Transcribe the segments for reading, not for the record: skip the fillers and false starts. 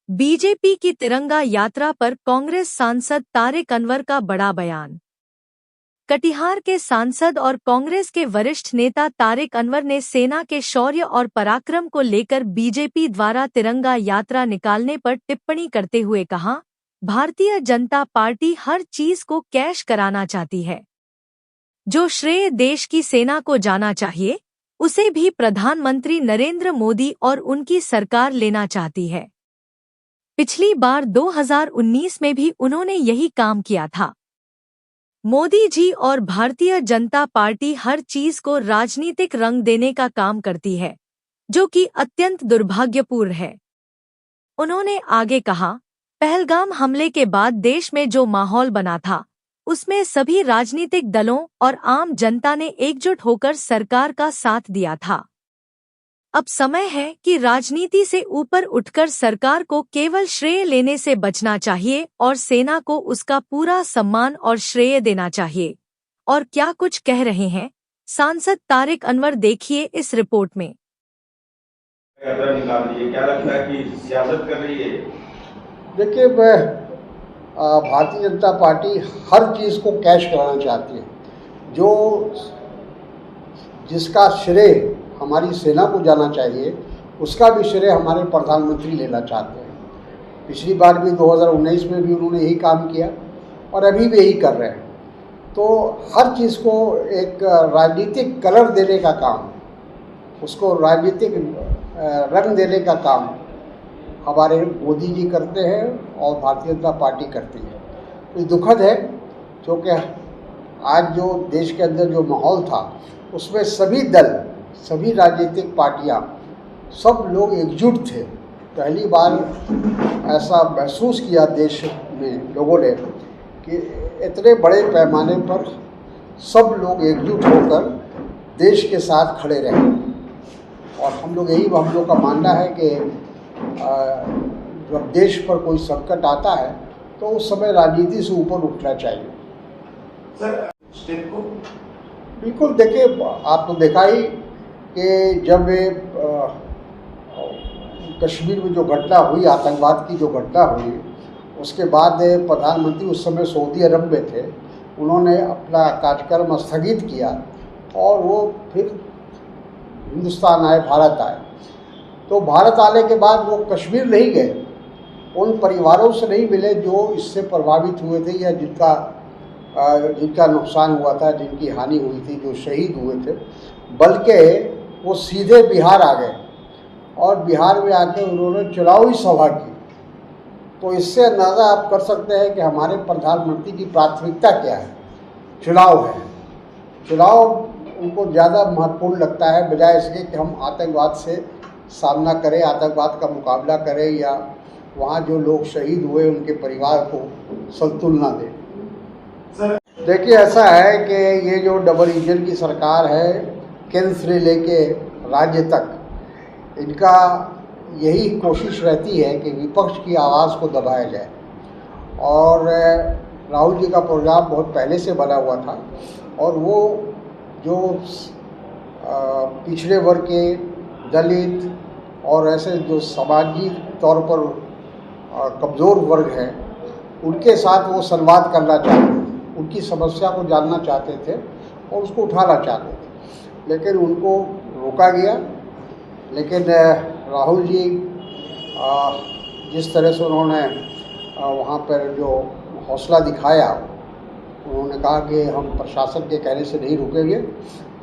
BJP की तिरंगा यात्रा पर कांग्रेस सांसद तारिक अनवर का बड़ा बयान। कटिहार के सांसद और कांग्रेस के वरिष्ठ नेता तारिक अनवर ने सेना के शौर्य और पराक्रम को लेकर बीजेपी द्वारा तिरंगा यात्रा निकालने पर टिप्पणी करते हुए कहा, भारतीय जनता पार्टी हर चीज को कैश कराना चाहती है। जो श्रेय देश की सेना को जाना चाहिए, उसे भी प्रधानमंत्री नरेंद्र मोदी और उनकी सरकार लेना चाहती है। पिछली बार 2019 में भी उन्होंने यही काम किया था। मोदी जी और भारतीय जनता पार्टी हर चीज को राजनीतिक रंग देने का काम करती है, जो कि अत्यंत दुर्भाग्यपूर्ण है। उन्होंने आगे कहा, पहलगाम हमले के बाद देश में जो माहौल बना था, उसमें सभी राजनीतिक दलों और आम जनता ने एकजुट होकर सरकार का साथ दिया था। अब समय है कि राजनीति से ऊपर उठकर सरकार को केवल श्रेय लेने से बचना चाहिए और सेना को उसका पूरा सम्मान और श्रेय देना चाहिए। और क्या कुछ कह रहे हैं सांसद तारिक अनवर, देखिए इस रिपोर्ट में। यात्रा निकाल रही है, क्या लगता है कि सियासत कर रही है? देखिए, भारतीय जनता पार्टी हर चीज़ को कैश कराना चाहती है। जिसका श्रेय हमारी सेना को जाना चाहिए, उसका भी श्रेय हमारे प्रधानमंत्री लेना चाहते हैं। पिछली बार भी 2019 में भी उन्होंने यही काम किया और अभी भी यही कर रहे हैं। तो हर चीज़ को एक राजनीतिक कलर देने का काम, उसको राजनीतिक रंग देने का काम हमारे मोदी जी करते हैं और भारतीय जनता पार्टी करती है। तो ये दुखद है, क्योंकि आज जो देश के अंदर जो माहौल था, उसमें सभी दल, सभी राजनीतिक पार्टियां, सब लोग एकजुट थे। पहली बार ऐसा महसूस किया देश में लोगों ने कि इतने बड़े पैमाने पर सब लोग एकजुट होकर देश के साथ खड़े रहे। और हम लोग का मानना है कि जब देश पर कोई संकट आता है तो उस समय राजनीति से ऊपर उठना चाहिए। सर, स्टेट को बिल्कुल, देखिए, आप तो देखा ही कि जब कश्मीर में जो घटना हुई, आतंकवाद की जो घटना हुई, उसके बाद प्रधानमंत्री उस समय सऊदी अरब में थे। उन्होंने अपना कार्यक्रम स्थगित किया और वो फिर हिंदुस्तान आए, भारत आए। तो भारत आने के बाद वो कश्मीर नहीं गए, उन परिवारों से नहीं मिले जो इससे प्रभावित हुए थे या जिनका नुकसान हुआ था, जिनकी हानि हुई थी, जो शहीद हुए थे, बल्कि वो सीधे बिहार आ गए और बिहार में आके उन्होंने चुनावी सभा की। तो इससे अंदाज़ा आप कर सकते हैं कि हमारे प्रधानमंत्री की प्राथमिकता क्या है। चुनाव है, चुनाव उनको ज़्यादा महत्वपूर्ण लगता है, बजाय इसके कि हम आतंकवाद से सामना करें, आतंकवाद का मुकाबला करें या वहाँ जो लोग शहीद हुए उनके परिवार को संतुलना दें। देखिए, ऐसा है कि ये जो डबल इंजन की सरकार है, केंद्र से लेके राज्य तक, इनका यही कोशिश रहती है कि विपक्ष की आवाज़ को दबाया जाए। और राहुल जी का प्रोग्राम बहुत पहले से बना हुआ था और वो जो पिछड़े वर्ग के, दलित और ऐसे जो सामाजिक तौर पर कमज़ोर वर्ग हैं, उनके साथ वो संवाद करना चाहते थे, उनकी समस्या को जानना चाहते थे और उसको उठाना चाहते थे, लेकिन उनको रोका गया। लेकिन राहुल जी जिस तरह से उन्होंने वहाँ पर जो हौसला दिखाया, उन्होंने कहा कि हम प्रशासन के कहने से नहीं रुकेंगे,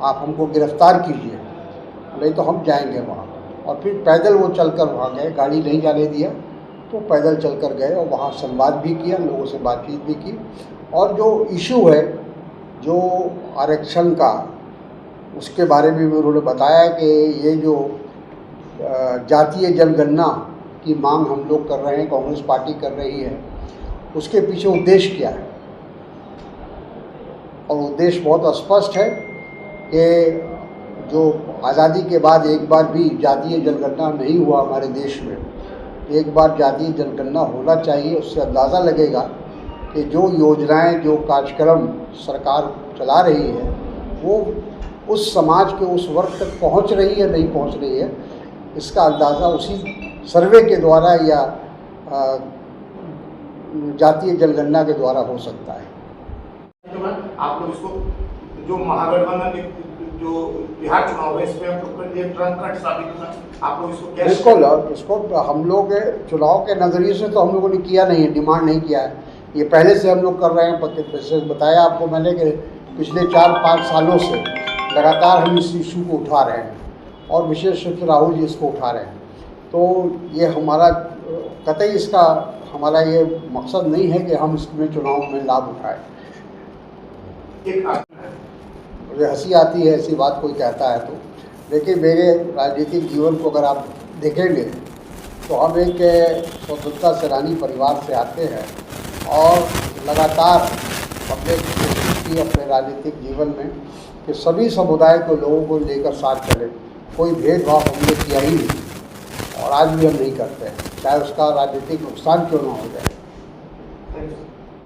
आप हमको गिरफ्तार कीजिए, नहीं तो हम जाएंगे वहाँ। और फिर पैदल वो चलकर वहाँ गए, गाड़ी नहीं जाने दिया, तो पैदल चलकर गए और वहाँ संवाद भी किया, लोगों से बातचीत भी की। और जो इशू है जो आरक्षण का, उसके बारे में भी उन्होंने बताया कि ये जो जातीय जनगणना की मांग हम लोग कर रहे हैं, कांग्रेस पार्टी कर रही है, उसके पीछे उद्देश्य क्या है। और उद्देश्य बहुत स्पष्ट है कि जो आज़ादी के बाद एक बार भी जातीय जनगणना नहीं हुआ हमारे देश में, एक बार जातीय जनगणना होना चाहिए। उससे अंदाज़ा लगेगा कि जो योजनाएं, जो कार्यक्रम सरकार चला रही है, वो उस समाज के उस वर्ग तक पहुंच रही है, नहीं पहुंच रही है। इसका अंदाज़ा उसी सर्वे के द्वारा या जातीय जनगणना के द्वारा हो सकता है। आप लोग इसको जो महागठबंधन जो बिहार चुनाव है इसमें आप लोग ट्रम्प कार्ड साबित होगा, आप लोग इसको कैसे? बिल्कुल, इसको हम लोग चुनाव के नज़रिए से तो हम लोगों ने किया नहीं है, डिमांड नहीं किया है। ये पहले से हम लोग कर रहे हैं। बताया आपको मैंने कि पिछले 4-5 सालों से लगातार हम इस इशू को उठा रहे हैं और विशेष रूप से राहुल जी इसको उठा रहे हैं। तो ये हमारा कतई इसका हमारा ये मकसद नहीं है कि हम इसमें चुनाव में लाभ उठाएं। मुझे हंसी आती है ऐसी बात कोई कहता है तो, लेकिन मेरे राजनीतिक जीवन को अगर आप देखेंगे तो हम एक स्वतंत्रता सेनानी परिवार से आते हैं और लगातार हमने कोशिश की अपने राजनीतिक जीवन में कि सभी समुदाय को लोगों को लेकर साथ चले। कोई भेदभाव हमने किया ही नहीं और आज भी हम नहीं करते हैं, चाहे उसका राजनीतिक नुकसान क्यों ना हो जाए।